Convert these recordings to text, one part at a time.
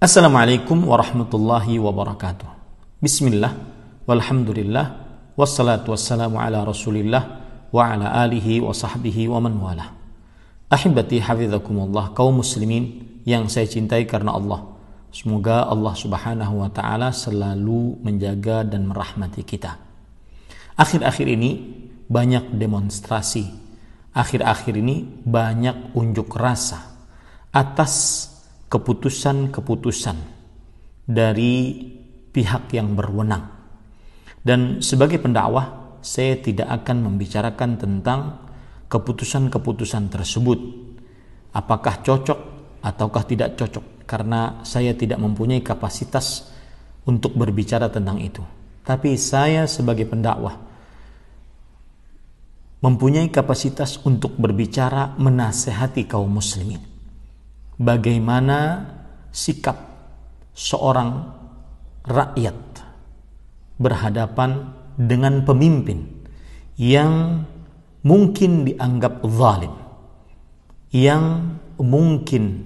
Assalamualaikum warahmatullahi wabarakatuh. Bismillah, walhamdulillah, wassalatu wassalamu ala rasulillah, wa ala alihi wa sahbihi wa man wala. Ahibati hafidhakumullah, kaum muslimin yang saya cintai karena Allah. Semoga Allah subhanahu wa ta'ala selalu menjaga dan merahmati kita. Akhir-akhir ini banyak demonstrasi. Akhir-akhir ini banyak unjuk rasa atas keputusan-keputusan dari pihak yang berwenang. Dan sebagai pendakwah, saya tidak akan membicarakan tentang keputusan-keputusan tersebut. Apakah cocok ataukah tidak cocok, karena saya tidak mempunyai kapasitas untuk berbicara tentang itu. Tapi saya sebagai pendakwah mempunyai kapasitas untuk berbicara menasehati kaum muslimin. Bagaimana sikap seorang rakyat berhadapan dengan pemimpin yang mungkin dianggap zalim, yang mungkin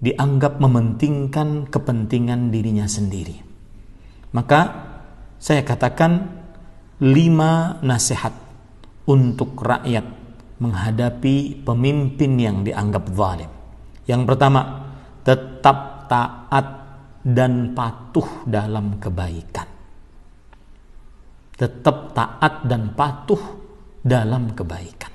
dianggap mementingkan kepentingan dirinya sendiri. Maka saya katakan 5 nasihat untuk rakyat menghadapi pemimpin yang dianggap zalim. Yang pertama, tetap taat dan patuh dalam kebaikan. Tetap taat dan patuh dalam kebaikan.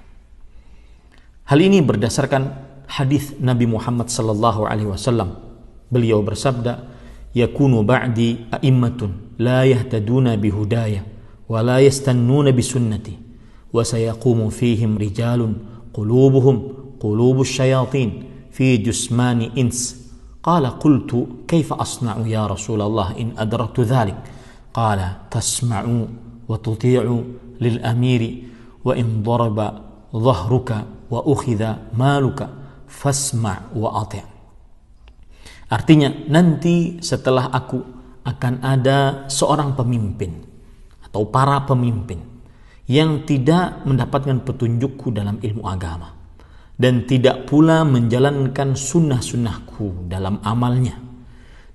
Hal ini berdasarkan hadis Nabi Muhammad sallallahu alaihi wasallam. Beliau bersabda, "Yakunu ba'di a'immatun la yahtaduna bihudaya wa la yastannuna bisunnati wa sayaqumu fihim rijalun qulubuhum qulubus syayatin في جسمان إنس قال قلت كيف أصنع يا رسول الله إن أدركت ذلك قال تسمع وتطيع للأمير وإن ضرب ظهرك وأخذ مالك فاسمع وأطع." Artinya, nanti setelah aku akan ada seorang pemimpin atau para pemimpin yang tidak mendapatkan petunjukku dalam ilmu agama dan tidak pula menjalankan sunnah-sunnahku dalam amalnya.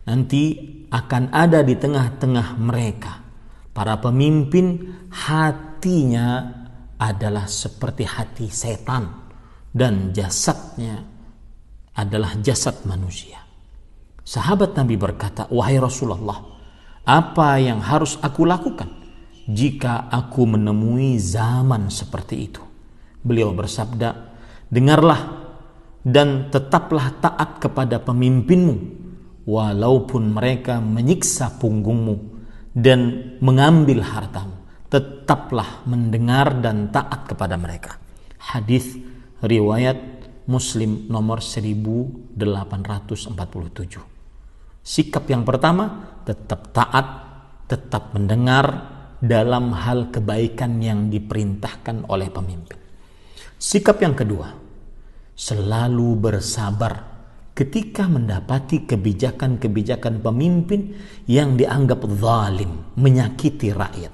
Nanti akan ada di tengah-tengah mereka para pemimpin, hatinya adalah seperti hati setan dan jasadnya adalah jasad manusia. Sahabat Nabi berkata, "Wahai Rasulullah, apa yang harus aku lakukan jika aku menemui zaman seperti itu?" Beliau bersabda, "Dengarlah dan tetaplah taat kepada pemimpinmu, walaupun mereka menyiksa punggungmu dan mengambil hartamu. Tetaplah mendengar dan taat kepada mereka." Hadis riwayat Muslim nomor 1847. Sikap yang pertama, tetap taat, tetap mendengar dalam hal kebaikan yang diperintahkan oleh pemimpin. Sikap yang kedua, selalu bersabar ketika mendapati kebijakan-kebijakan pemimpin yang dianggap zalim, menyakiti rakyat.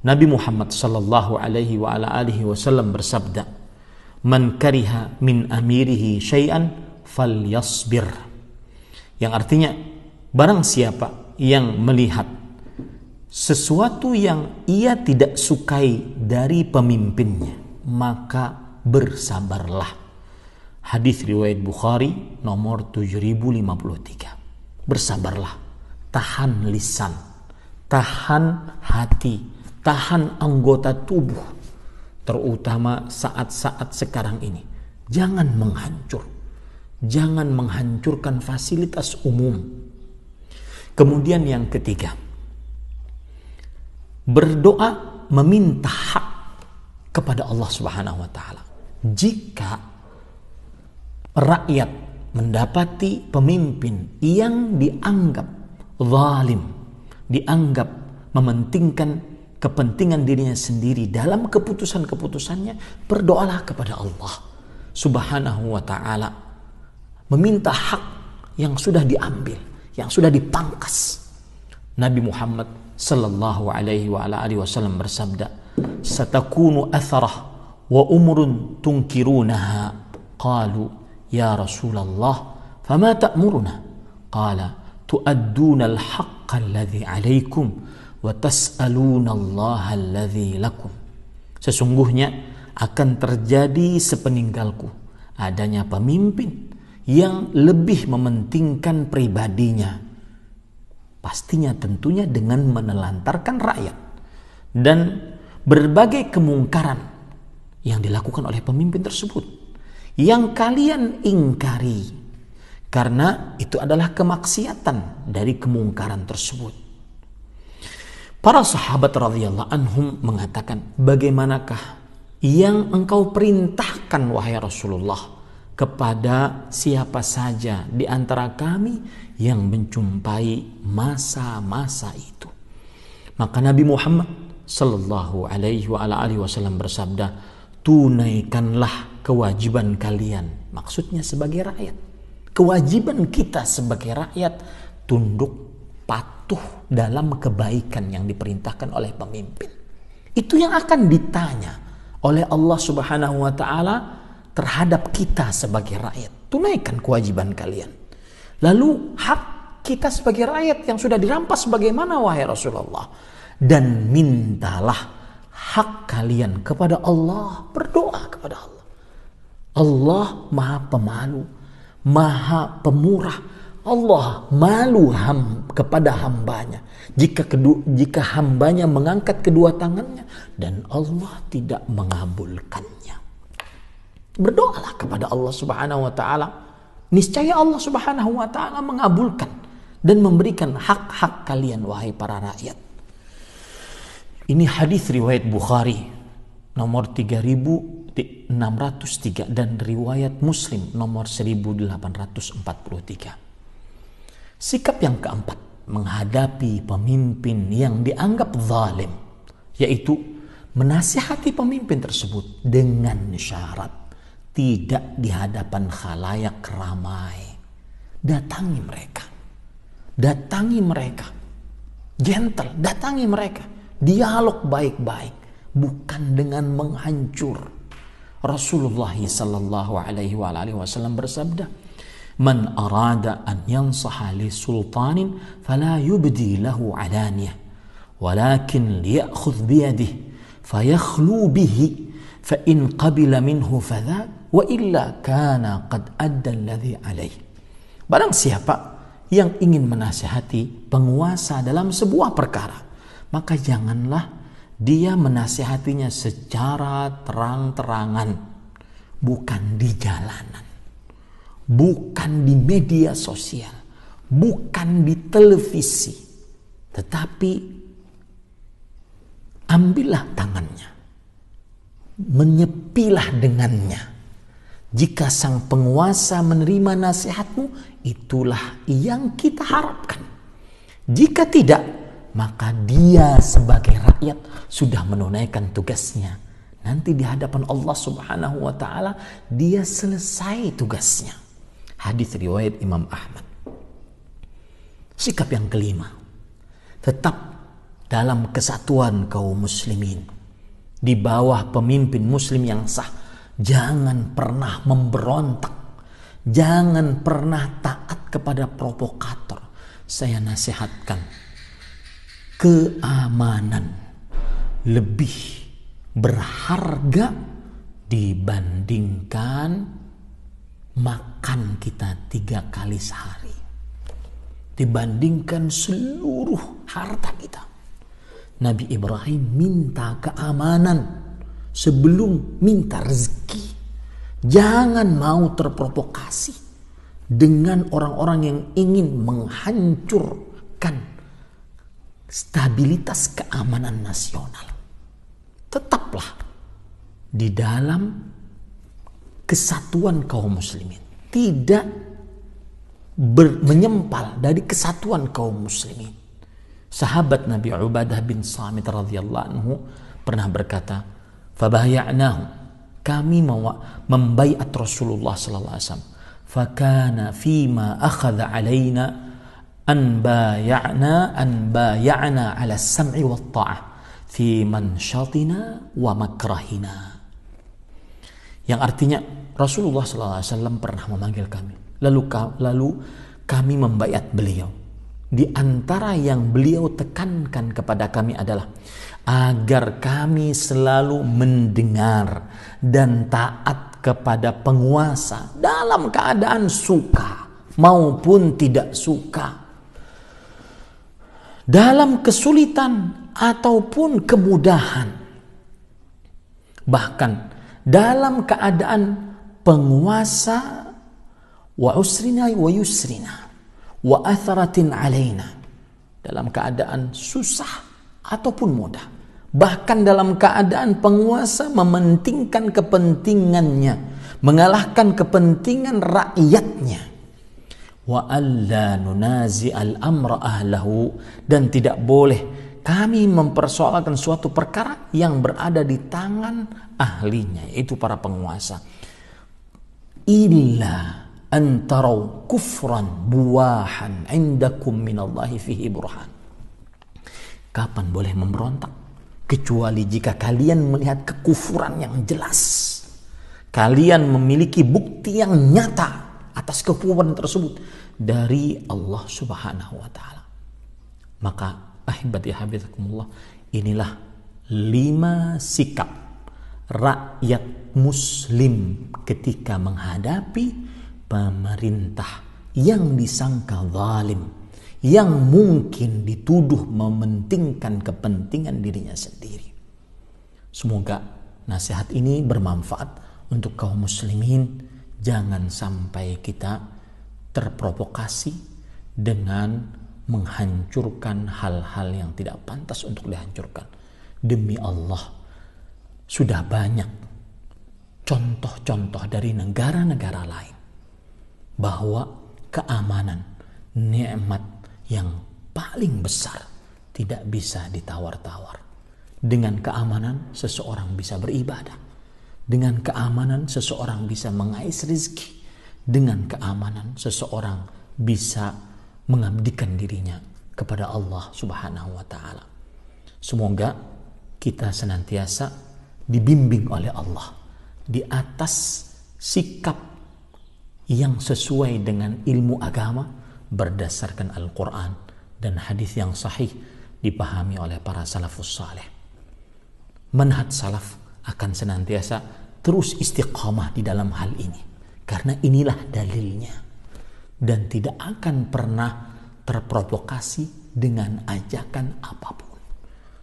Nabi Muhammad sallallahu alaihi wa ala alihi wasallam bersabda, "Man kariha min amirihi syai'an falyasbir." Yang artinya, barang siapa yang melihat sesuatu yang ia tidak sukai dari pemimpinnya, maka bersabarlah. Hadis riwayat Bukhari nomor 7053. Bersabarlah, tahan lisan, tahan hati, tahan anggota tubuh, terutama saat-saat sekarang ini. Jangan menghancurkan fasilitas umum. Kemudian yang ketiga, berdoa meminta hak kepada Allah Subhanahu wa ta'ala. Jika rakyat mendapati pemimpin yang dianggap zalim, dianggap mementingkan kepentingan dirinya sendiri dalam keputusan-keputusannya, berdoalah kepada Allah Subhanahu wa ta'ala, meminta hak yang sudah diambil, yang sudah dipangkas. Nabi Muhammad sallallahu alaihi wa ala alihi wasallam bersabda, "Satakunu atharah wa umrun tunkirunaha." Qalu, "Ya Rasulullah, fama ta'muruna?" Qala tu'adduna al-haqqa alladhi 'alaikum wa tas'aluna Allah alladhi lakum. Sesungguhnya akan terjadi sepeninggalku adanya pemimpin yang lebih mementingkan pribadinya, pastinya tentunya dengan menelantarkan rakyat, dan berbagai kemungkaran yang dilakukan oleh pemimpin tersebut yang kalian ingkari, karena itu adalah kemaksiatan dari kemungkaran tersebut. Para sahabat radhiyallahu anhum mengatakan, bagaimanakah yang engkau perintahkan wahai Rasulullah kepada siapa saja di antara kami yang menjumpai masa-masa itu? Maka Nabi Muhammad sallallahu alaihi wa ala alihi wasallam bersabda, tunaikanlah kewajiban kalian. Maksudnya sebagai rakyat. Kewajiban kita sebagai rakyat tunduk patuh dalam kebaikan yang diperintahkan oleh pemimpin. Itu yang akan ditanya oleh Allah Subhanahu wa taala terhadap kita sebagai rakyat. Tunaikan kewajiban kalian. Lalu hak kita sebagai rakyat yang sudah dirampas bagaimana wahai Rasulullah? Dan mintalah hak kalian kepada Allah, berdoa kepada Allah. Allah Maha Pemalu, Maha Pemurah. Allah malu kepada hambanya jika hambanya mengangkat kedua tangannya dan Allah tidak mengabulkannya. Berdoalah kepada Allah Subhanahu wa taala, niscaya Allah Subhanahu wa taala mengabulkan dan memberikan hak-hak kalian wahai para rakyat. Ini hadis riwayat Bukhari nomor 3603 dan riwayat Muslim nomor 1843. Sikap yang keempat menghadapi pemimpin yang dianggap zalim, yaitu menasihati pemimpin tersebut dengan syarat tidak di hadapan khalayak ramai. Datangi mereka, gentle, datangi mereka, dialog baik-baik, bukan dengan menghancur. Rasulullah sallallahu alaihi wasallam bersabda, man arada an yansaha li sultanin fala yubdi lahu alaniyah walakin liya'khudh biyadihi fayakhlu bihi fa in qabila minhu fadha wa illa kana qad adda alladhi alayhi. Barang siapa yang ingin menasihati penguasa dalam sebuah perkara, maka janganlah dia menasihatinya secara terang-terangan, bukan di jalanan, bukan di media sosial, bukan di televisi, tetapi ambillah tangannya, menyepilah dengannya. Jika sang penguasa menerima nasihatmu, itulah yang kita harapkan. Jika tidak, maka dia sebagai rakyat sudah menunaikan tugasnya. Nanti di hadapan Allah Subhanahu wa taala dia selesai tugasnya. Hadis riwayat Imam Ahmad. Sikap yang kelima, tetap dalam kesatuan kaum muslimin di bawah pemimpin muslim yang sah. Jangan pernah memberontak, jangan pernah taat kepada provokator. Saya nasihatkan, keamanan lebih berharga dibandingkan makan kita 3 kali sehari, dibandingkan seluruh harta kita. Nabi Ibrahim minta keamanan sebelum minta rezeki. Jangan mau terprovokasi dengan orang-orang yang ingin menghancurkan stabilitas keamanan nasional. Tetaplah di dalam kesatuan kaum muslimin, tidak menyempal dari kesatuan kaum muslimin. Sahabat Nabi Ubadah bin Samit radhiyallahu anhu pernah berkata, "Fabaya'nahu," kami membaiat Rasulullah sallallahu alaihi wasallam. "Fakana fima akhadha alaina an baya'na ala sam'i wa ta'ah fi manshatina wa makrahina." Yang artinya Rasulullah SAW pernah memanggil kami. Lalu kami membaiat beliau. Di antara yang beliau tekankan kepada kami adalah agar kami selalu mendengar dan taat kepada penguasa dalam keadaan suka maupun tidak suka, dalam kesulitan ataupun kemudahan, bahkan dalam keadaan penguasa wa usrina wa yusrina wa atharatin alaina, dalam keadaan susah ataupun mudah, bahkan dalam keadaan penguasa mementingkan kepentingannya, mengalahkan kepentingan rakyatnya. Wa alla nunazi al-amra ahlahu, dan tidak boleh kami mempersoalkan suatu perkara yang berada di tangan ahlinya, yaitu para penguasa. Illa antarau kufran buwahan indakum minallahi fihi burhan. Kapan boleh memberontak? Kecuali jika kalian melihat kekufuran yang jelas, kalian memiliki bukti yang nyata atas kekufuran tersebut dari Allah Subhanahu wa taala. Maka ahibati habibakumullah, inilah 5 sikap rakyat muslim ketika menghadapi pemerintah yang disangka zalim, yang mungkin dituduh mementingkan kepentingan dirinya sendiri. Semoga nasihat ini bermanfaat untuk kaum muslimin. Jangan sampai kita terprovokasi dengan menghancurkan hal-hal yang tidak pantas untuk dihancurkan. Demi Allah, sudah banyak contoh-contoh dari negara-negara lain bahwa keamanan, nikmat yang paling besar tidak bisa ditawar-tawar. Dengan keamanan seseorang bisa beribadah. Dengan keamanan seseorang bisa mengais rezeki. Dengan keamanan seseorang bisa mengabdikan dirinya kepada Allah Subhanahu wa taala. Semoga kita senantiasa dibimbing oleh Allah di atas sikap yang sesuai dengan ilmu agama berdasarkan Al-Quran dan hadis yang sahih dipahami oleh para salafus saleh. Manhaj salaf akan senantiasa terus istiqamah di dalam hal ini, karena inilah dalilnya, dan tidak akan pernah terprovokasi dengan ajakan apapun.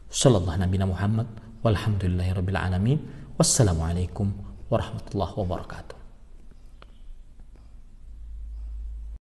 Sallallahu Nabi Muhammad walhamdulillahi rabbil alamin. Wassalamualaikum warahmatullahi wabarakatuh.